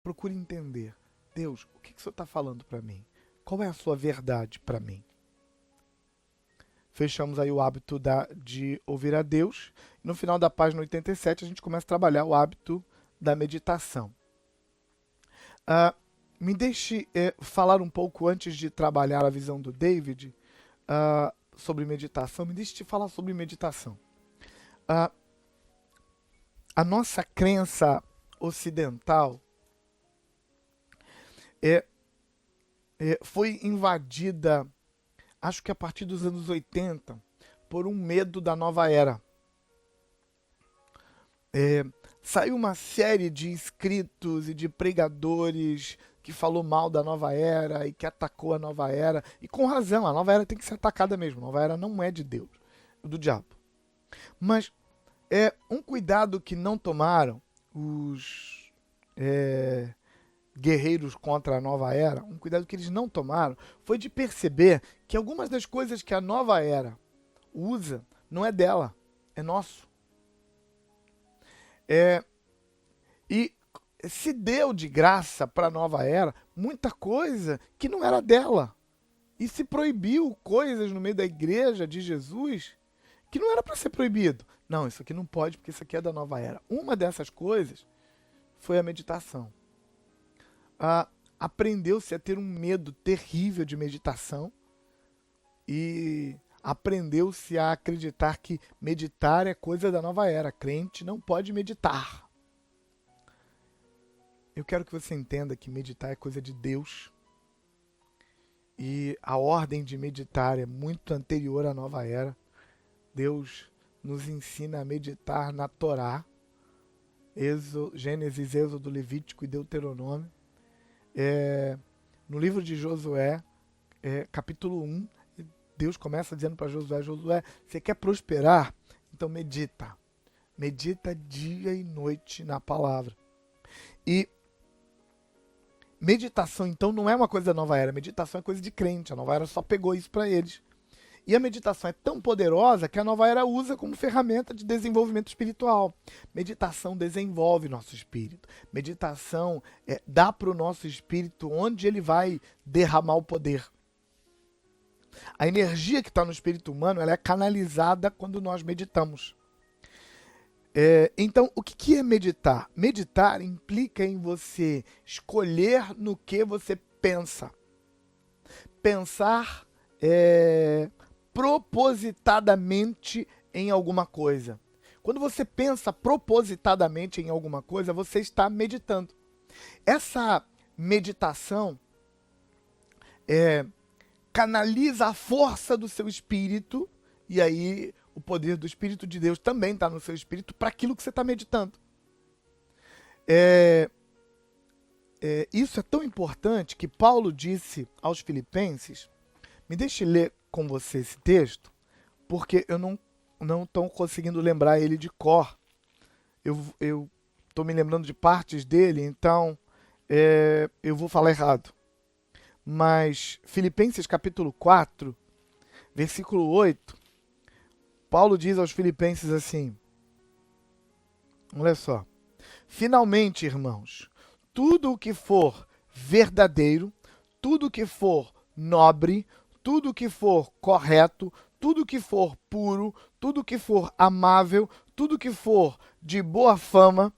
procure entender. Deus, o que o Senhor está falando para mim? Qual é a sua verdade para mim? Fechamos aí o hábito de ouvir a Deus. No final da página 87, a gente começa a trabalhar o hábito da meditação. Ah, me deixe falar um pouco antes de trabalhar a visão do David sobre meditação. Me deixe te falar sobre meditação. Ah, a nossa crença ocidental foi invadida, acho que a partir dos anos 80, por um medo da nova era. Saiu uma série de escritos e de pregadores que falou mal da nova era e que atacou a nova era. E com razão, a nova era tem que ser atacada mesmo. A nova era não é de Deus, é do diabo. Mas um cuidado que não tomaram os guerreiros contra a nova era, um cuidado que eles não tomaram, foi de perceber que algumas das coisas que a nova era usa não é dela, é nosso. E se deu de graça para a nova era muita coisa que não era dela. E se proibiu coisas no meio da igreja de Jesus que não era para ser proibido. Não, isso aqui não pode porque isso aqui é da nova era. Uma dessas coisas foi a meditação. Aprendeu-se a ter um medo terrível de meditação e aprendeu-se a acreditar que meditar é coisa da nova era. Crente não pode meditar. Eu quero que você entenda que meditar é coisa de Deus. E a ordem de meditar é muito anterior à nova era. Deus nos ensina a meditar na Torá, Gênesis, Êxodo, Levítico e Deuteronômio. No livro de Josué, capítulo 1, Deus começa dizendo para Josué, Josué, você quer prosperar? Então medita. Medita dia e noite na palavra. E meditação, então, não é uma coisa da nova era. Meditação é coisa de crente. A nova era só pegou isso para eles. E a meditação é tão poderosa que a nova era usa como ferramenta de desenvolvimento espiritual. Meditação desenvolve nosso espírito. Meditação dá para o nosso espírito onde ele vai derramar o poder. A energia que está no espírito humano ela é canalizada quando nós meditamos. Então, o que é meditar? Meditar implica em você escolher no que você pensa. Pensar propositadamente em alguma coisa. Quando você pensa propositadamente em alguma coisa, você está meditando. Essa meditação canaliza a força do seu espírito, e aí o poder do Espírito de Deus também está no seu espírito para aquilo que você está meditando. Isso é tão importante que Paulo disse aos Filipenses, me deixe ler com você esse texto, porque eu não estou conseguindo lembrar ele de cor. Eu estou me lembrando de partes dele, então eu vou falar errado. Mas Filipenses capítulo 4, versículo 8, Paulo diz aos Filipenses assim, olha só, finalmente, irmãos, tudo o que for verdadeiro, tudo o que for nobre, tudo o que for correto, tudo o que for puro, tudo o que for amável, tudo o que for de boa fama,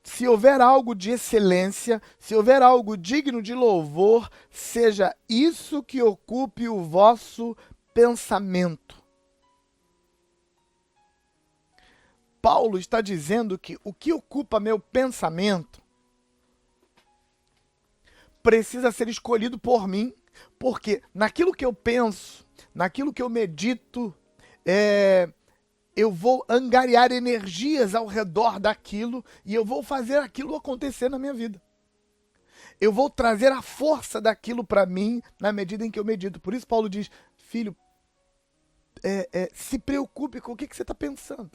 se houver algo de excelência, se houver algo digno de louvor, seja isso que ocupe o vosso pensamento. Paulo está dizendo que o que ocupa meu pensamento precisa ser escolhido por mim, porque naquilo que eu penso, naquilo que eu medito, eu vou angariar energias ao redor daquilo e eu vou fazer aquilo acontecer na minha vida. Eu vou trazer a força daquilo para mim na medida em que eu medito. Por isso Paulo diz, filho, se preocupe com o que você está pensando.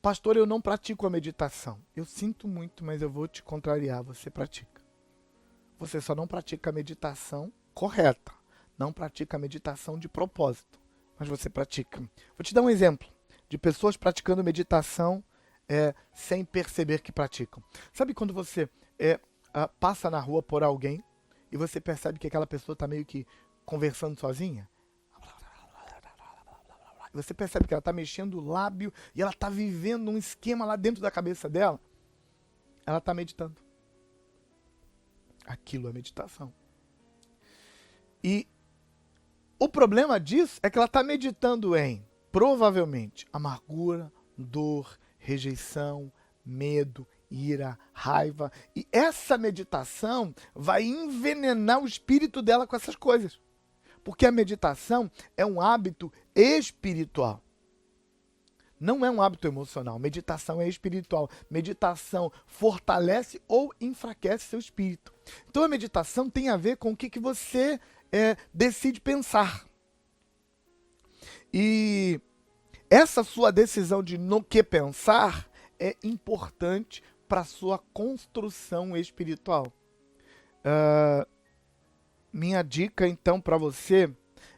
Pastor, eu não pratico a meditação. Eu sinto muito, mas eu vou te contrariar, você pratica. Você só não pratica a meditação correta. Não pratica a meditação de propósito. Mas você pratica. Vou te dar um exemplo de pessoas praticando meditação sem perceber que praticam. Sabe quando você passa na rua por alguém e você percebe que aquela pessoa está meio que conversando sozinha? Você percebe que ela está mexendo o lábio e ela está vivendo um esquema lá dentro da cabeça dela? Ela está meditando. Aquilo é meditação. E o problema disso é que ela está meditando em, provavelmente, amargura, dor, rejeição, medo, ira, raiva. E essa meditação vai envenenar o espírito dela com essas coisas. Porque a meditação é um hábito espiritual. Não é um hábito emocional. Meditação é espiritual. Meditação fortalece ou enfraquece seu espírito. Então a meditação tem a ver com o que você decide pensar. E essa sua decisão de no que pensar é importante para a sua construção espiritual. Minha dica, então, para você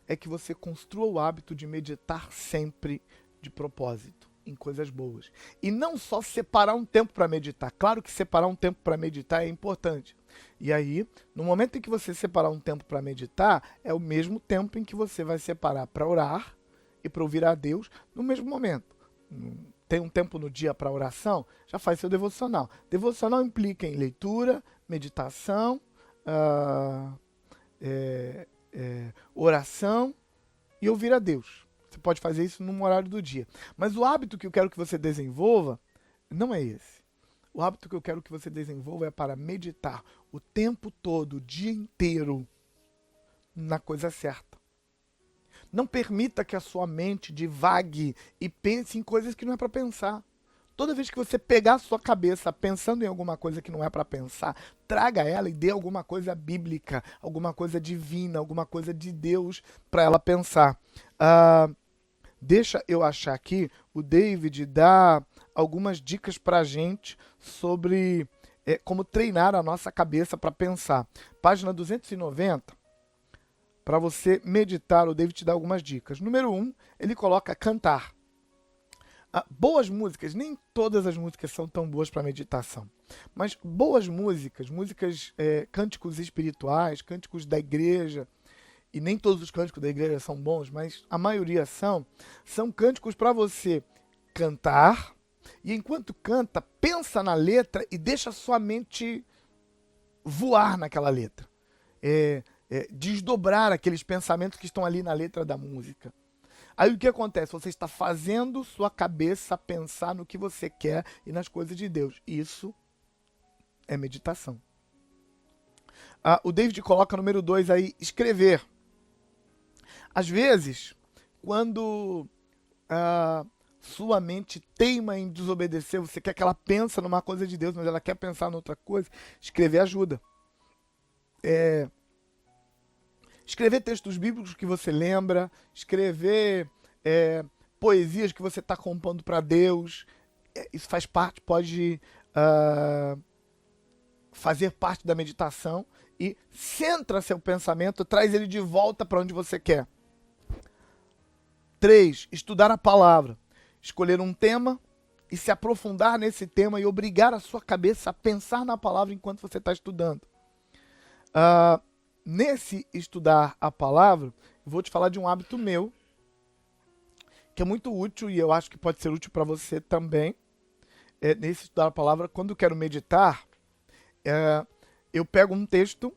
é que você construa o hábito de meditar sempre de propósito, em coisas boas. E não só separar um tempo para meditar. Claro que separar um tempo para meditar é importante. E aí, no momento em que você separar um tempo para meditar, é o mesmo tempo em que você vai separar para orar e para ouvir a Deus no mesmo momento. Tem um tempo no dia para oração, já faz seu devocional. Devocional implica em leitura, meditação, oração e ouvir a Deus. Você pode fazer isso num horário do dia. Mas o hábito que eu quero que você desenvolva não é esse. O hábito que eu quero que você desenvolva é para meditar o tempo todo, o dia inteiro, na coisa certa. Não permita que a sua mente divague e pense em coisas que não é para pensar. Toda vez que você pegar a sua cabeça pensando em alguma coisa que não é para pensar, traga ela e dê alguma coisa bíblica, alguma coisa divina, alguma coisa de Deus para ela pensar. Deixa eu achar aqui, o David dá algumas dicas para a gente sobre como treinar a nossa cabeça para pensar. Página 290, para você meditar, o David te dá algumas dicas. Número 1, ele coloca cantar. Boas músicas, nem todas as músicas são tão boas para meditação, mas boas músicas, cânticos espirituais, cânticos da igreja, e nem todos os cânticos da igreja são bons, mas a maioria são cânticos para você cantar, e enquanto canta, pensa na letra e deixa sua mente voar naquela letra, desdobrar aqueles pensamentos que estão ali na letra da música. Aí o que acontece? Você está fazendo sua cabeça pensar no que você quer e nas coisas de Deus. Isso é meditação. O David coloca número 2 aí, escrever. Às vezes, quando sua mente teima em desobedecer, você quer que ela pense numa coisa de Deus, mas ela quer pensar em outra coisa, escrever ajuda. Escrever textos bíblicos que você lembra, escrever poesias que você está compondo para Deus, isso faz parte, pode fazer parte da meditação e centra seu pensamento, traz ele de volta para onde você quer. 3, estudar a palavra. Escolher um tema e se aprofundar nesse tema e obrigar a sua cabeça a pensar na palavra enquanto você está estudando. Nesse estudar a palavra, eu vou te falar de um hábito meu, que é muito útil e eu acho que pode ser útil para você também. Nesse estudar a palavra, quando eu quero meditar, eu pego um texto,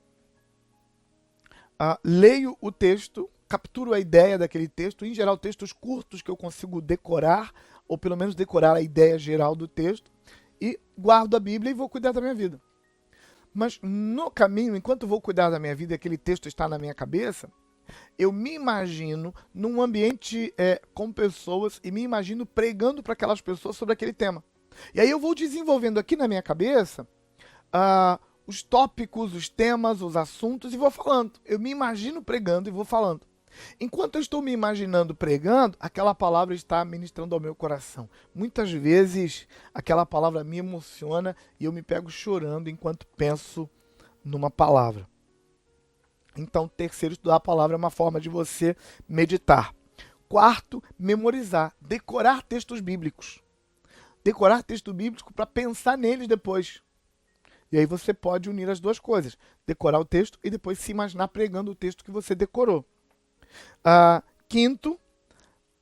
leio o texto, capturo a ideia daquele texto, em geral textos curtos que eu consigo decorar, ou pelo menos decorar a ideia geral do texto, e guardo a Bíblia e vou cuidar da minha vida. Mas no caminho, enquanto vou cuidar da minha vida e aquele texto está na minha cabeça, eu me imagino num ambiente com pessoas e me imagino pregando para aquelas pessoas sobre aquele tema. E aí eu vou desenvolvendo aqui na minha cabeça os tópicos, os temas, os assuntos e vou falando. Eu me imagino pregando e vou falando. Enquanto eu estou me imaginando pregando, aquela palavra está ministrando ao meu coração. Muitas vezes aquela palavra me emociona e eu me pego chorando enquanto penso numa palavra. Então, terceiro, estudar a palavra é uma forma de você meditar. 4, memorizar, decorar textos bíblicos. decorar texto bíblico para pensar neles depois. E aí você pode unir as duas coisas. Decorar o texto e depois se imaginar pregando o texto que você decorou. Quinto,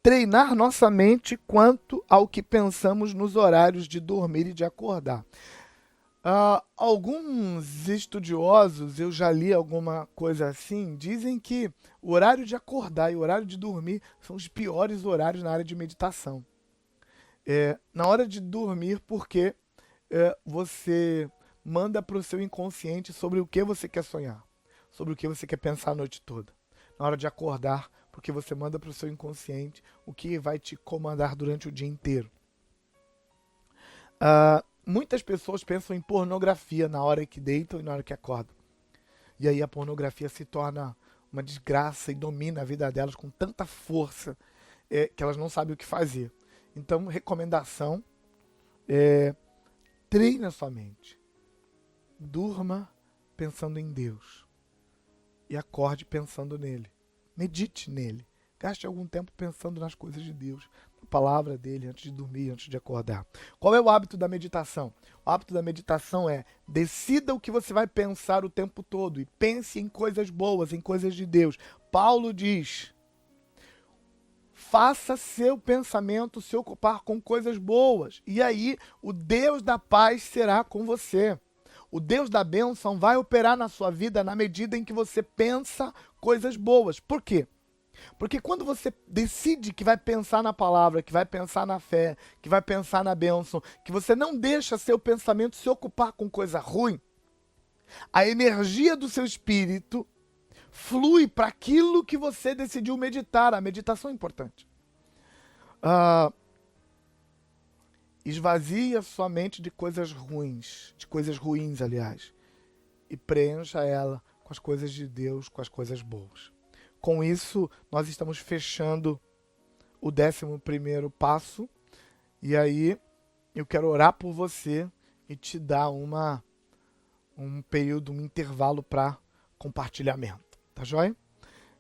treinar nossa mente quanto ao que pensamos nos horários de dormir e de acordar. Alguns estudiosos, eu já li alguma coisa assim, dizem que o horário de acordar e o horário de dormir são os piores horários na área de meditação. Na hora de dormir, porque você manda para o seu inconsciente sobre o que você quer sonhar, sobre o que você quer pensar a noite toda. Na hora de acordar, porque você manda para o seu inconsciente o que vai te comandar durante o dia inteiro. Muitas pessoas pensam em pornografia na hora que deitam e na hora que acordam. E aí a pornografia se torna uma desgraça e domina a vida delas com tanta força que elas não sabem o que fazer. Então, recomendação, treine a sua mente. Durma pensando em Deus. E acorde pensando nele. Medite nele. Gaste algum tempo pensando nas coisas de Deus, na palavra dele, antes de dormir, antes de acordar. Qual é o hábito da meditação? O hábito da meditação é: decida o que você vai pensar o tempo todo e pense em coisas boas, em coisas de Deus. Paulo diz: faça seu pensamento se ocupar com coisas boas, e aí o Deus da paz será com você. O Deus da bênção vai operar na sua vida na medida em que você pensa coisas boas. Por quê? Porque quando você decide que vai pensar na palavra, que vai pensar na fé, que vai pensar na bênção, que você não deixa seu pensamento se ocupar com coisa ruim, a energia do seu espírito flui para aquilo que você decidiu meditar. A meditação é importante. Esvazie a sua mente de coisas ruins, aliás, e preencha ela com as coisas de Deus, com as coisas boas. Com isso, nós estamos fechando o 11º passo, e aí eu quero orar por você e te dar um período, um intervalo para compartilhamento, tá joia?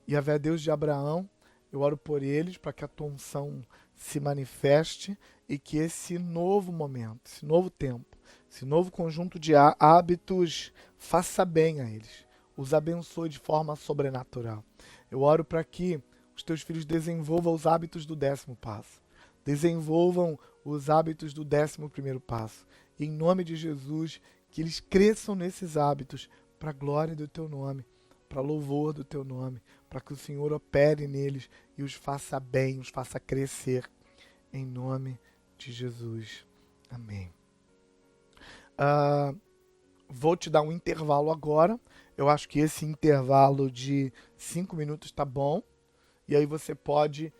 E a Deus de Abraão, eu oro por eles para que a tua unção se manifeste e que esse novo momento, esse novo tempo, esse novo conjunto de hábitos faça bem a eles, os abençoe de forma sobrenatural. Eu oro para que os teus filhos desenvolvam os hábitos do 10º passo, desenvolvam os hábitos do 11º passo. E em nome de Jesus, que eles cresçam nesses hábitos para a glória do teu nome, para louvor do teu nome, para que o Senhor opere neles e os faça bem, os faça crescer, em nome de Jesus. Amém. Vou te dar um intervalo agora. Eu acho que esse intervalo de 5 minutos tá bom. E aí você pode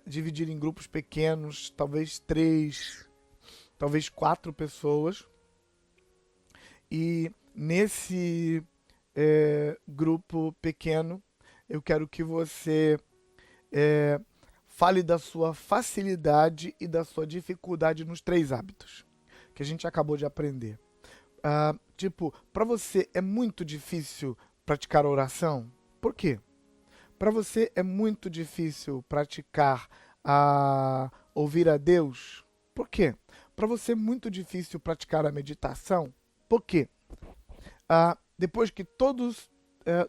dividir em grupos pequenos, talvez 3, talvez 4 pessoas. E nesse grupo pequeno, eu quero que você fale da sua facilidade e da sua dificuldade nos 3 hábitos que a gente acabou de aprender. Para você é muito difícil praticar oração? Por quê? Para você é muito difícil praticar ouvir a Deus? Por quê? Para você é muito difícil praticar a meditação? Por quê? Depois que todos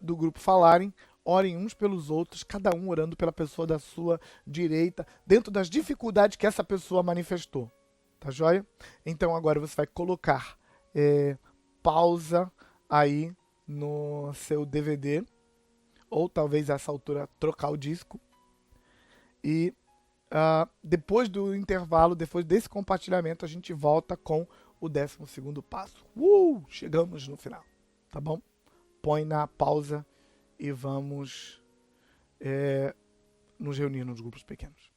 do grupo falarem, orem uns pelos outros, cada um orando pela pessoa da sua direita, dentro das dificuldades que essa pessoa manifestou. Tá joia? Então agora você vai colocar pausa aí no seu DVD, ou talvez a essa altura trocar o disco. E depois do intervalo, depois desse compartilhamento, a gente volta com o 12º passo. Chegamos no final, tá bom? Põe na pausa e vamos nos reunir nos grupos pequenos.